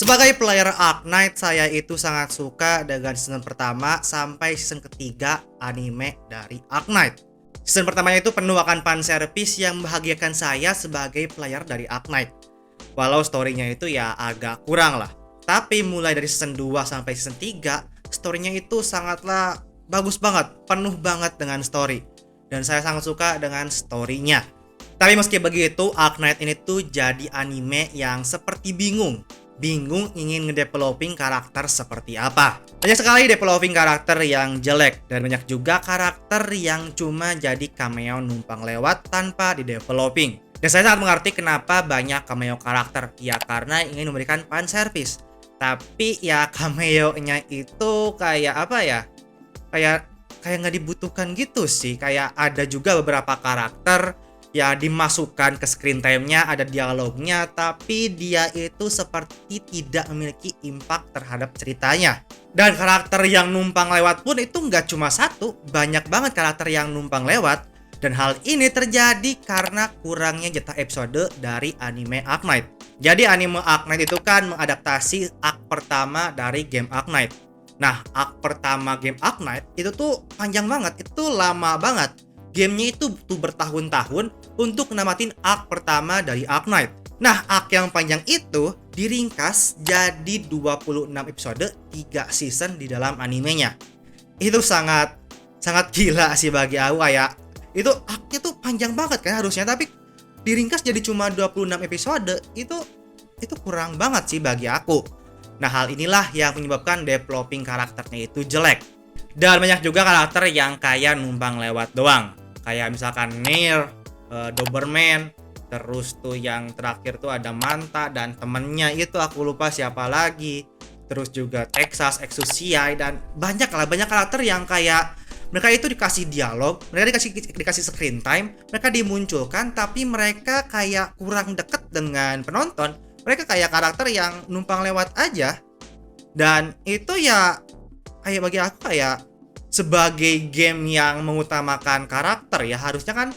Sebagai player Arknight, saya itu sangat suka dengan season pertama sampai season ketiga anime dari Arknight. Season pertamanya itu penuh akan fanservice yang membahagiakan saya sebagai player dari Arknight. Walau storynya itu ya agak kurang lah. Tapi mulai dari season 2 sampai season 3, storynya itu sangatlah bagus banget, penuh banget dengan story. Dan saya sangat suka dengan storynya. Tapi meski begitu, Arknight ini tuh jadi anime yang seperti bingung ingin ngedeveloping karakter seperti apa. Banyak sekali developing karakter yang jelek dan banyak juga karakter yang cuma jadi cameo numpang lewat tanpa di developing. Dan saya sangat mengerti kenapa banyak cameo karakter, ya karena ingin memberikan fan service. Tapi ya cameo-nya itu kayak apa ya? Kayak nggak dibutuhkan gitu sih. Kayak ada juga beberapa karakter ya dimasukkan ke screen time-nya, ada dialognya, tapi dia itu seperti tidak memiliki impact terhadap ceritanya. Dan karakter yang numpang lewat pun itu nggak cuma satu, banyak banget karakter yang numpang lewat. Dan hal ini terjadi karena kurangnya jatah episode dari anime Arknight. Jadi anime Arknight itu kan mengadaptasi arc pertama dari game Arknight. Nah, arc pertama game Arknight itu tuh panjang banget, itu lama banget. Gamenya itu butuh bertahun-tahun untuk namatin arc pertama dari Arknight. Nah, arc yang panjang itu diringkas jadi 26 episode, 3 season di dalam animenya. Itu sangat gila sih bagi aku, kayak itu arc-nya tuh panjang banget kan harusnya, tapi diringkas jadi cuma 26 episode. Itu kurang banget sih bagi aku. Nah, hal inilah yang menyebabkan developing karakternya itu jelek. Dan banyak juga karakter yang kayak numpang lewat doang. Kayak misalkan Nier, Doberman, terus tuh yang terakhir tuh ada Manta dan temennya itu aku lupa siapa lagi. Terus juga Texas, Exusiai, dan banyak karakter yang kayak mereka itu dikasih dialog, mereka dikasih screen time, mereka dimunculkan tapi mereka kayak kurang deket dengan penonton. Mereka kayak karakter yang numpang lewat aja. Dan itu ya kayak bagi aku kayak sebagai game yang mengutamakan karakter ya harusnya kan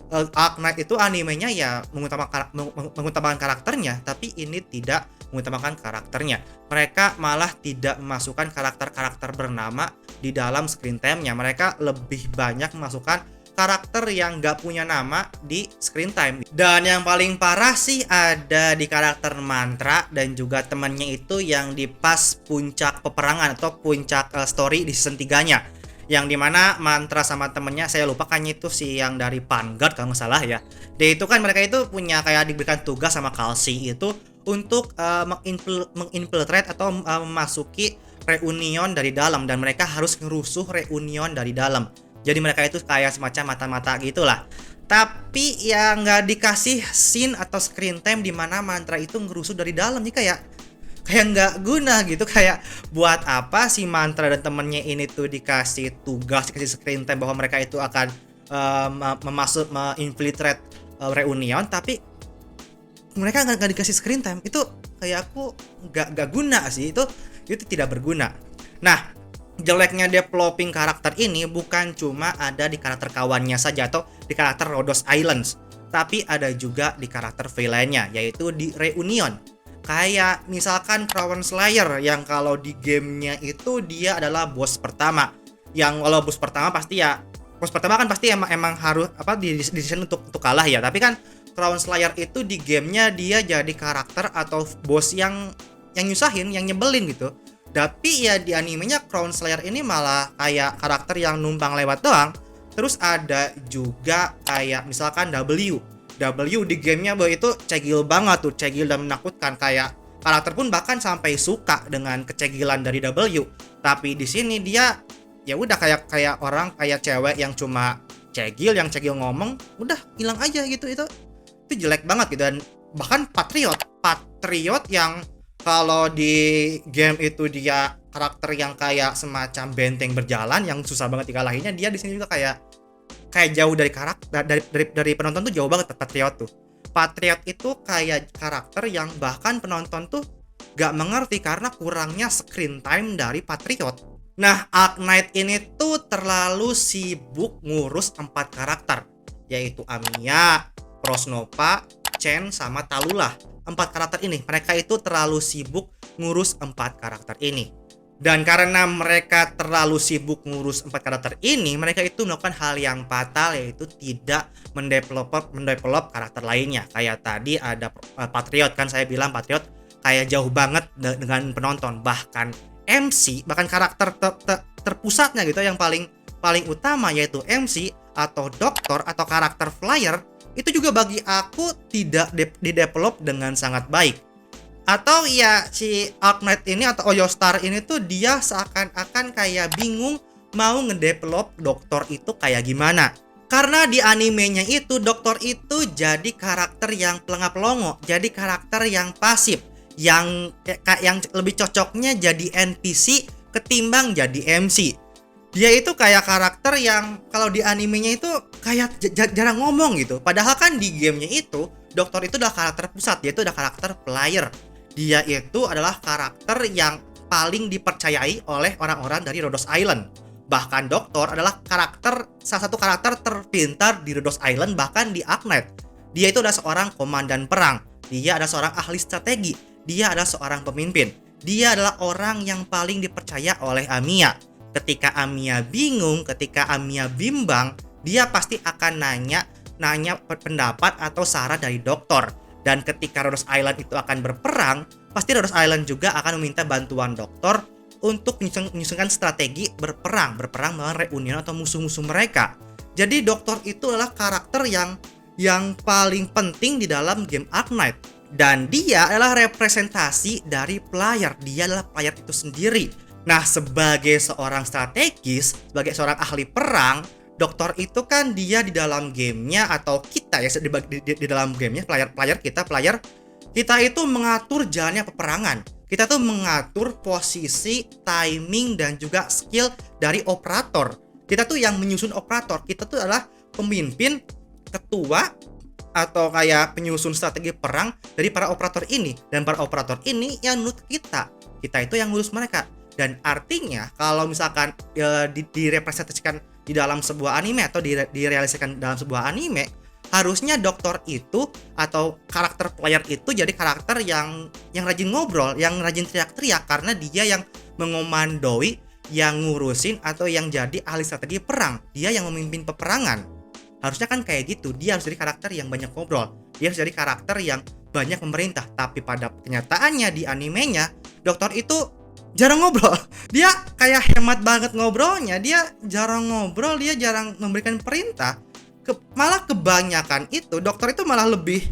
Arknight itu animenya ya mengutamakan karakternya, tapi ini tidak mengutamakan karakternya. Mereka malah tidak memasukkan karakter-karakter bernama di dalam screen time-nya. Mereka lebih banyak memasukkan karakter yang gak punya nama di screen time. Dan yang paling parah sih ada di karakter Mantra dan juga temannya itu yang di pas puncak peperangan atau puncak story di season 3-nya. Yang dimana Mantra sama temennya, saya lupa kan itu si yang dari Vanguard kalau nggak salah ya. Dia itu kan mereka itu punya kayak diberikan tugas sama Kalsi itu untuk menginfiltrate atau memasuki reunion dari dalam, dan mereka harus ngerusuh reunion dari dalam. Jadi mereka itu kayak semacam mata-mata gitulah. Tapi ya nggak dikasih scene atau screen time di mana Mantra itu ngerusuh dari dalam. Jadi kayak nggak guna gitu. Kayak buat apa si Mantra dan temennya ini tuh dikasih tugas, dikasih screen time bahwa mereka itu akan menginfiltrate reunion, tapi mereka nggak dikasih screen time. Itu kayak aku nggak guna sih, itu tidak berguna. Nah, jeleknya developing karakter ini bukan cuma ada di karakter kawannya saja atau di karakter Rhodos Islands, tapi ada juga di karakter villainnya, yaitu di reunion. Kayak misalkan Crown Slayer yang kalau di gamenya itu dia adalah bos pertama. Yang kalau bos pertama kan pasti emang harus didesain untuk kalah ya. Tapi kan Crown Slayer itu di gamenya dia jadi karakter atau bos yang nyusahin, yang nyebelin gitu. Tapi ya di animenya Crown Slayer ini malah kayak karakter yang numpang lewat doang. Terus ada juga kayak misalkan W di gamenya itu cegil banget tuh, cegil dan menakutkan, kayak karakter pun bahkan sampai suka dengan kecegilan dari W. Tapi di sini dia ya udah kayak orang, kayak cewek yang cuma cegil, yang cegil ngomong udah hilang aja gitu. Itu jelek banget gitu. Dan bahkan Patriot yang kalau di game itu dia karakter yang kayak semacam benteng berjalan yang susah banget dikalahinnya, dia di sini juga kayak jauh dari karakter dari penonton tuh, jauh banget Patriot itu kayak karakter yang bahkan penonton tuh gak mengerti karena kurangnya screen time dari Patriot. Nah, Arknight ini tuh terlalu sibuk ngurus 4 karakter, yaitu Amiya, Prosnova, Chen, sama Tallulah. empat karakter ini. Mereka itu terlalu sibuk ngurus empat karakter ini. Dan karena mereka terlalu sibuk ngurus empat karakter ini, mereka itu melakukan hal yang fatal, yaitu tidak mendevelop karakter lainnya. Kayak tadi ada Patriot, kan saya bilang Patriot kayak jauh banget dengan penonton. Bahkan MC, bahkan karakter terpusatnya gitu yang paling utama, yaitu MC atau dokter atau karakter flyer, itu juga bagi aku tidak didevelop dengan sangat baik. Atau ya si Arknight ini atau Oyostar ini tuh dia seakan-akan kayak bingung mau ngedevelop dokter itu kayak gimana. Karena di animenya itu dokter itu jadi karakter yang pelengap-pelongo, jadi karakter yang pasif, yang lebih cocoknya jadi NPC ketimbang jadi MC. Dia itu kayak karakter yang kalau di animenya itu kayak jarang ngomong gitu. Padahal kan di gamenya itu dokter itu adalah karakter pusat, dia itu adalah karakter player. Dia itu adalah karakter yang paling dipercayai oleh orang-orang dari Rhodos Island. Bahkan Doktor adalah salah satu karakter terpintar di Rhodos Island, bahkan di Arknight. Dia itu adalah seorang komandan perang. Dia adalah seorang ahli strategi. Dia adalah seorang pemimpin. Dia adalah orang yang paling dipercaya oleh Amiya. Ketika Amiya bingung, ketika Amiya bimbang, dia pasti akan nanya pendapat atau saran dari Doktor. Dan ketika Rhodos Island itu akan berperang, pasti Rhodos Island juga akan meminta bantuan Doktor untuk menyusunkan strategi berperang melawan reunion atau musuh-musuh mereka. Jadi Doktor itu adalah karakter yang paling penting di dalam game Arknight. Dan dia adalah representasi dari player. Dia adalah player itu sendiri. Nah, sebagai seorang strategis, sebagai seorang ahli perang, Dokter itu kan dia di dalam gamenya, atau kita ya di dalam gamenya, player kita itu mengatur jalannya peperangan. Kita tuh mengatur posisi, timing, dan juga skill dari operator. Kita tuh yang menyusun operator. Kita tuh adalah pemimpin, ketua, atau kayak penyusun strategi perang dari para operator ini. Dan para operator ini yang nurut kita itu yang ngurus mereka. Dan artinya kalau misalkan direpresentasikan di dalam sebuah anime atau direalisasikan dalam sebuah anime, harusnya dokter itu atau karakter player itu jadi karakter yang rajin ngobrol, yang rajin teriak-teriak, karena dia yang mengomandoi, yang ngurusin, atau yang jadi ahli strategi perang. Dia yang memimpin peperangan. Harusnya kan kayak gitu. Dia harus jadi karakter yang banyak ngobrol. Dia harus jadi karakter yang banyak memerintah. Tapi pada kenyataannya di animenya, dokter itu jarang ngobrol. Dia kayak hemat banget ngobrolnya. Dia jarang ngobrol, dia jarang memberikan perintah. Malah kebanyakan itu dokter itu malah lebih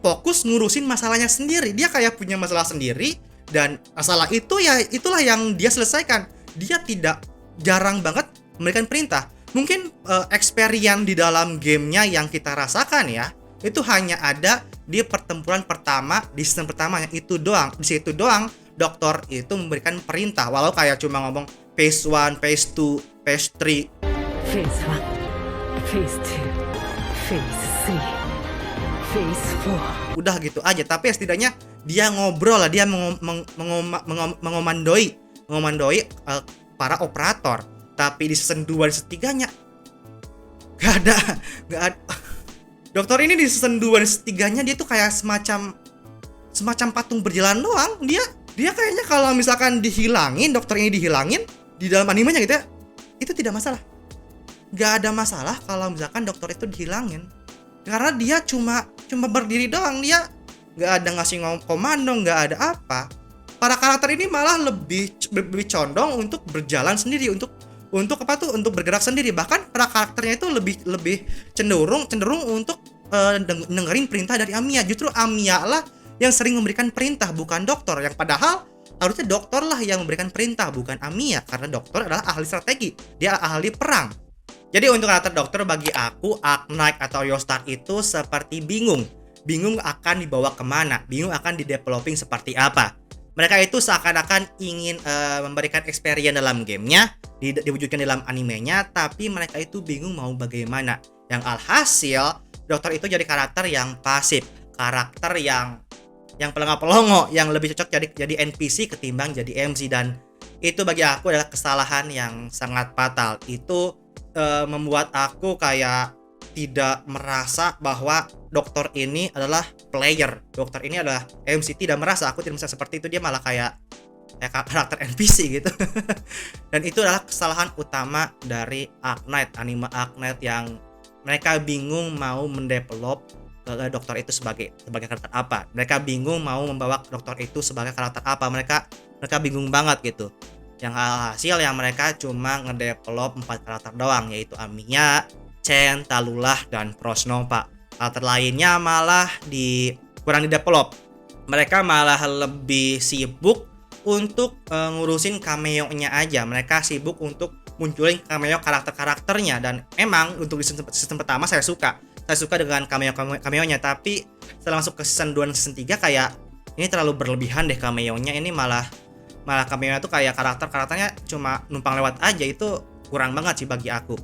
fokus ngurusin masalahnya sendiri. Dia kayak punya masalah sendiri, dan masalah itu ya itulah yang dia selesaikan. Dia jarang banget memberikan perintah. Mungkin experience di dalam gamenya yang kita rasakan ya, itu hanya ada di pertempuran pertama, di season pertama, yang itu doang. Di situ doang dokter itu memberikan perintah, walau kayak cuma ngomong phase 1, phase 2, phase 3. Phase 1, phase 2, phase 3, phase 4. Udah gitu aja, tapi setidaknya dia ngobrol lah, dia mengomandoi para operator. Tapi di season 2 di season 3-nya gak ada. Dokter ini di season 2 dan season 3-nya dia tuh kayak semacam patung berjalan doang. Dia kayaknya kalau misalkan dokter ini dihilangin di dalam animenya gitu ya, itu tidak masalah. Gak ada masalah kalau misalkan dokter itu dihilangin, karena dia cuma berdiri doang. Dia gak ada ngasih komando, gak ada apa. Para karakter ini malah lebih condong untuk berjalan sendiri, untuk bergerak sendiri. Bahkan para karakternya itu lebih cenderung untuk dengerin perintah dari Amiya. Justru Amiya lah yang sering memberikan perintah, bukan dokter. Yang padahal harusnya dokter lah yang memberikan perintah, bukan Amiya, karena dokter adalah ahli strategi, dia ahli perang. Jadi untuk karakter dokter bagi aku, Arknight atau Oyostar itu seperti bingung akan dibawa kemana, bingung akan dideveloping seperti apa. Mereka itu seakan-akan ingin memberikan experience dalam gamenya, diwujudkan dalam animenya, tapi mereka itu bingung mau bagaimana. Yang alhasil dokter itu jadi karakter yang pasif, karakter yang pelongo-pelongo, yang lebih cocok jadi NPC ketimbang jadi MC. Dan itu bagi aku adalah kesalahan yang sangat fatal. Itu membuat aku kayak tidak merasa bahwa dokter ini adalah player, dokter ini adalah MC. Tidak merasa, aku tidak merasa seperti itu. Dia malah kayak karakter NPC gitu. Dan itu adalah kesalahan utama dari Arknight, anime Arknight, yang mereka bingung mau mendevelop dokter itu sebagai karakter apa. Mereka bingung mau membawa dokter itu sebagai karakter apa. Mereka bingung banget gitu. Yang hasil yang mereka cuma ngedevelop 4 karakter doang, yaitu Amiya, Chen, Tallulah, dan Prosnova. Karakter lainnya malah kurang didevelop. Mereka malah lebih sibuk untuk ngurusin cameo-nya aja. Mereka sibuk untuk munculin cameo karakter-karakternya. Dan emang untuk di season pertama saya suka dengan cameo-nya. Tapi setelah masuk ke season 2 dan season 3 kayak ini terlalu berlebihan deh cameo-nya. Ini malah cameo-nya tuh kayak karakternya cuma numpang lewat aja. Itu kurang banget sih bagi aku.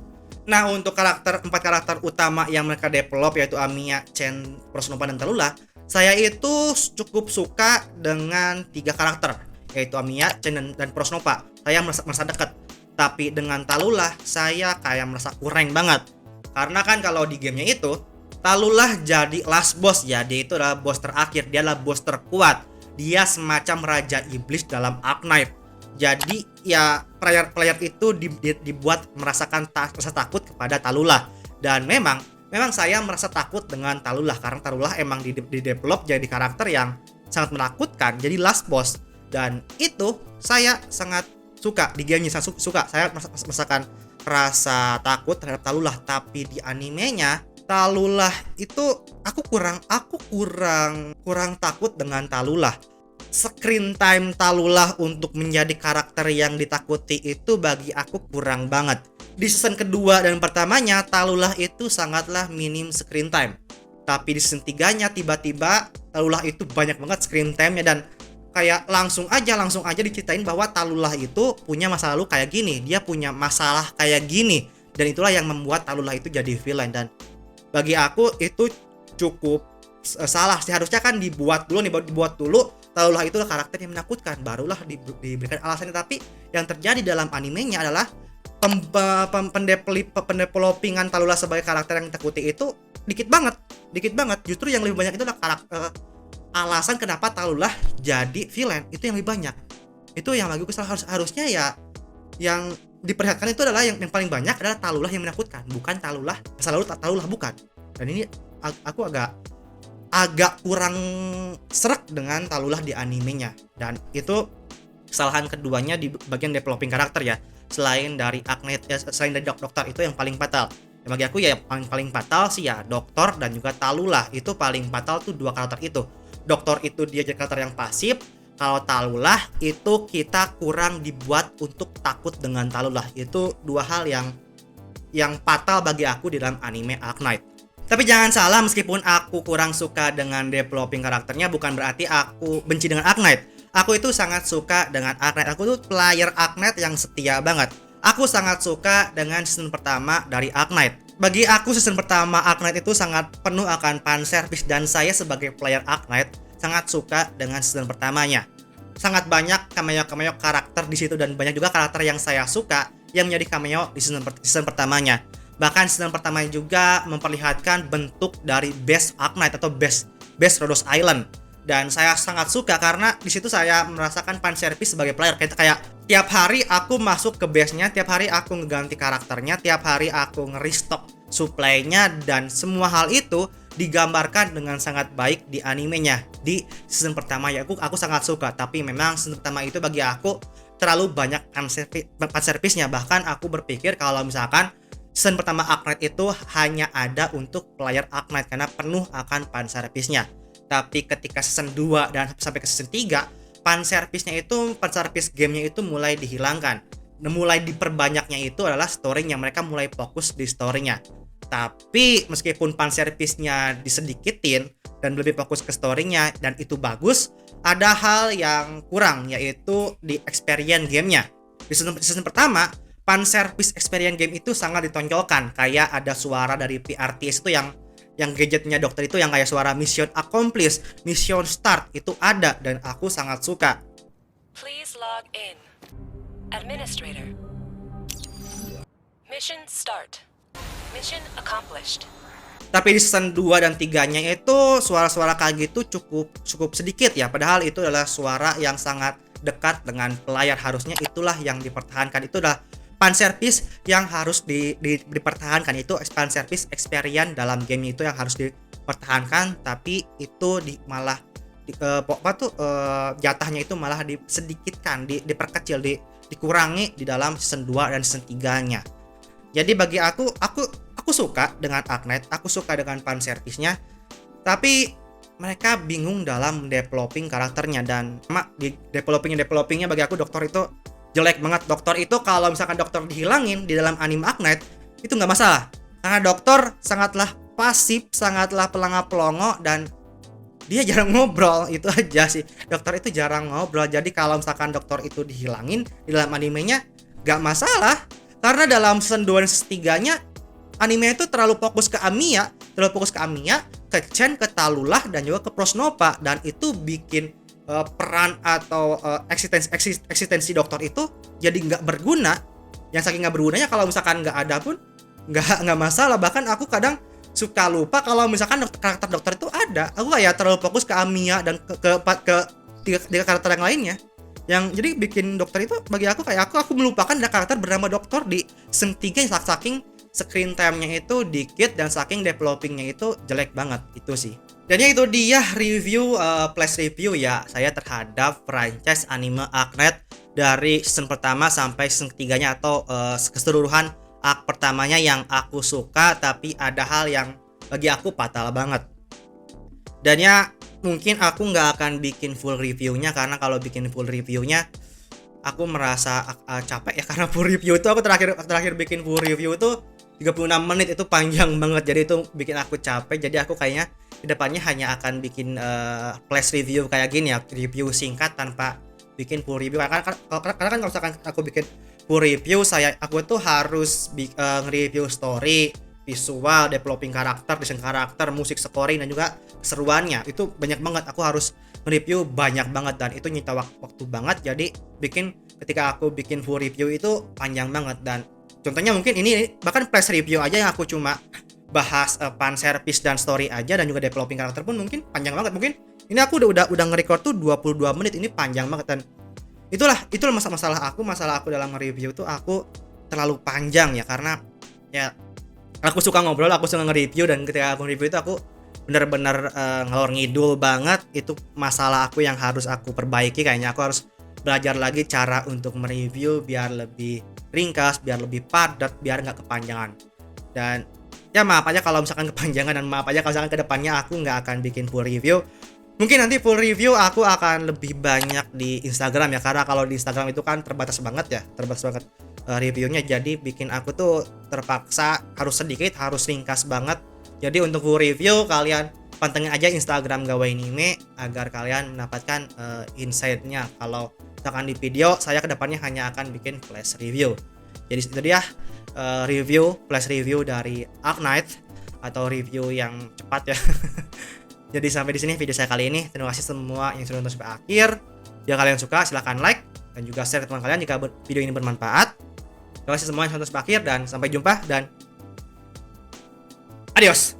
Nah, untuk 4 karakter utama yang mereka develop, yaitu Amiya, Chen, Prosnova, dan Tallulah, saya itu cukup suka dengan 3 karakter, yaitu Amiya, Chen, dan Prosnova. Saya merasa dekat. Tapi dengan Tallulah saya kayak merasa kurang banget. Karena kan kalau di gamenya itu Tallulah jadi last boss, jadi itu adalah boss terakhir. Dia adalah boss terkuat. Dia semacam raja iblis dalam Arknight. Jadi ya player itu dibuat merasakan rasa takut kepada Tallulah. Dan memang saya merasa takut dengan Tallulah, karena Tallulah emang di-develop jadi karakter yang sangat menakutkan, jadi last boss. Dan itu saya sangat suka di gamenya, saya merasakan rasa takut terhadap Tallulah. Tapi di animenya Tallulah itu aku kurang takut dengan Tallulah. Screen time Tallulah untuk menjadi karakter yang ditakuti itu bagi aku kurang banget. Di season kedua dan pertamanya Tallulah itu sangatlah minim screen time. Tapi di season 3-nya tiba-tiba Tallulah itu banyak banget screen time-nya. Dan kayak langsung aja diceritain bahwa Tallulah itu punya masa lalu kayak gini, dia punya masalah kayak gini. Dan itulah yang membuat Tallulah itu jadi villain. Dan bagi aku itu cukup salah. Seharusnya kan dibuat dulu Tallulah itu karakter yang menakutkan, barulah diberikan alasannya. Tapi yang terjadi dalam animenya adalah pendevelopingan Tallulah sebagai karakter yang ditakuti itu dikit banget. Justru yang lebih banyak itu adalah alasan kenapa Tallulah jadi villain, itu yang lebih banyak. Itu yang bagi gue harusnya ya yang diperlihatkan itu adalah yang paling banyak adalah Tallulah yang menakutkan, bukan Tallulah masa lalu. Tallulah bukan. Dan ini aku agak kurang serak dengan Tallulah di animenya. Dan itu kesalahan keduanya di bagian developing karakter ya. Selain dari dokter itu yang paling fatal. Dan bagi aku ya yang paling fatal sih ya dokter dan juga Tallulah. Itu paling fatal tuh 2 karakter itu. Dokter itu dia jadi karakter yang pasif. Kalau Tallulah itu kita kurang dibuat untuk takut dengan Tallulah. Itu 2 hal yang fatal bagi aku di dalam anime Arknight. Tapi jangan salah, meskipun aku kurang suka dengan developing karakternya, bukan berarti aku benci dengan Arknight. Aku itu sangat suka dengan Arknight. Aku tuh player Arknight yang setia banget. Aku sangat suka dengan season pertama dari Arknight. Bagi aku season pertama Arknight itu sangat penuh akan fanservice. Dan saya sebagai player Arknight sangat suka dengan season pertamanya. Sangat banyak cameo karakter di situ. Dan banyak juga karakter yang saya suka yang menjadi cameo di season pertamanya. Bahkan season pertama juga memperlihatkan bentuk dari base Arknight atau base Rhodos Island. Dan saya sangat suka karena di situ saya merasakan fan service sebagai player. Kayak tiap hari aku masuk ke base-nya, tiap hari aku ngeganti karakternya, tiap hari aku nge-restock supply-nya, dan semua hal itu digambarkan dengan sangat baik di animenya di season pertama ya. Aku sangat suka. Tapi memang season pertama itu bagi aku terlalu banyak fan service-nya. Bahkan aku berpikir kalau misalkan season pertama Arknight itu hanya ada untuk player Arknight karena penuh akan fan service-nya. Tapi ketika season 2 dan sampai ke season 3, fan service gamenya itu mulai dihilangkan. Mulai diperbanyaknya itu adalah story-nya. Mereka mulai fokus di story-nya. Tapi meskipun fan service-nya disedikitin dan lebih fokus ke story-nya dan itu bagus, ada hal yang kurang, yaitu di experience gamenya. Di season pertama, fan service experience game itu sangat ditonjolkan. Kayak ada suara dari PRTS itu yang gadgetnya dokter itu yang kayak suara mission accomplished, mission start itu ada, dan aku sangat suka. Please log in. Administrator. Mission start. Mission accomplished. Tapi di season 2 dan 3-nya itu suara-suara kayak gitu cukup sedikit ya. Padahal itu adalah suara yang sangat dekat dengan player, harusnya itulah yang dipertahankan. Itu adalah fan service yang harus dipertahankan, itu fan service experience dalam game itu yang harus dipertahankan, tapi itu malah jatahnya itu malah disedikitkan, diperkecil, dikurangi di dalam season 2 dan season 3-nya. Jadi bagi aku suka dengan Arknight, aku suka dengan fan service-nya, tapi mereka bingung dalam developing karakternya. Dan di developingnya bagi aku Doktor itu jelek banget. Doktor itu kalau misalkan Doktor dihilangin di dalam anime Arknight itu nggak masalah, karena Doktor sangatlah pasif, sangatlah pelongo dan dia jarang ngobrol. Itu aja sih, Doktor itu jarang ngobrol. Jadi kalau misalkan Doktor itu dihilangin di dalam animenya nggak masalah, karena dalam season 2 dan season 3-nya anime itu terlalu fokus ke Amiya, ke Chen, ke Tallulah, dan juga ke Prosnova. Dan itu bikin peran atau eksistensi Doktor itu jadi nggak berguna. Yang saking nggak bergunanya, kalau misalkan nggak ada pun nggak masalah. Bahkan aku kadang suka lupa kalau misalkan karakter Doktor itu ada. Aku kayak terlalu fokus ke Amiya dan ke tiga karakter yang lainnya, yang jadi bikin Dokter itu bagi aku kayak aku melupakan ada karakter bernama Doktor di season 3 saking screen time-nya itu dikit dan saking developing-nya itu jelek banget. Itu sih. Dan ya itu dia review flash review ya saya terhadap franchise anime Arknight dari season pertama sampai season ketiganya, atau keseluruhan arc pertamanya yang aku suka, tapi ada hal yang bagi aku fatal banget. Dan ya mungkin aku nggak akan bikin full reviewnya, karena kalau bikin full reviewnya aku merasa capek ya, karena full review itu aku terakhir bikin full review itu 36 menit, itu panjang banget. Jadi itu bikin aku capek. Jadi aku kayaknya kedepannya hanya akan bikin flash review kayak gini ya, review singkat tanpa bikin full review. Karena kan kalau misalkan aku bikin full review, aku tuh harus nge-review story, visual, developing karakter, desain karakter, musik scoring, dan juga keseruannya. Itu banyak banget, aku harus nge-review banyak banget, dan itu nyita waktu banget. Jadi ketika aku bikin full review itu panjang banget. Dan contohnya mungkin ini bahkan flash review aja yang aku cuma bahas fan service dan story aja, dan juga developing karakter pun mungkin panjang banget. Mungkin ini aku udah nge-record tuh 22 menit, ini panjang banget. Dan itulah masalah aku dalam nge-review tuh, aku terlalu panjang ya, karena ya aku suka ngobrol, aku suka nge-review, dan ketika aku review itu aku benar-benar ngalor ngidul banget. Itu masalah aku yang harus aku perbaiki. Kayaknya aku harus belajar lagi cara untuk mereview biar lebih ringkas, biar lebih padat, biar nggak kepanjangan. Dan ya maaf aja kalau misalkan kepanjangan, dan maaf aja kalau misalkan kedepannya aku nggak akan bikin full review. Mungkin nanti full review aku akan lebih banyak di Instagram ya, karena kalau di Instagram itu kan terbatas banget reviewnya. Jadi bikin aku tuh terpaksa harus sedikit, harus ringkas banget. Jadi untuk full review kalian pantengin aja Instagram Gawainime agar kalian mendapatkan insight-nya. Kalau misalkan di video, saya kedepannya hanya akan bikin flash review. Jadi itu dia flash review dari Arknight, atau review yang cepat ya. Jadi sampai di sini video saya kali ini. Terima kasih semua yang sudah nonton sampai akhir. Jika kalian suka, silahkan like dan juga share ke teman kalian jika video ini bermanfaat. Terima kasih semua yang sudah nonton sampai akhir, dan sampai jumpa dan adios.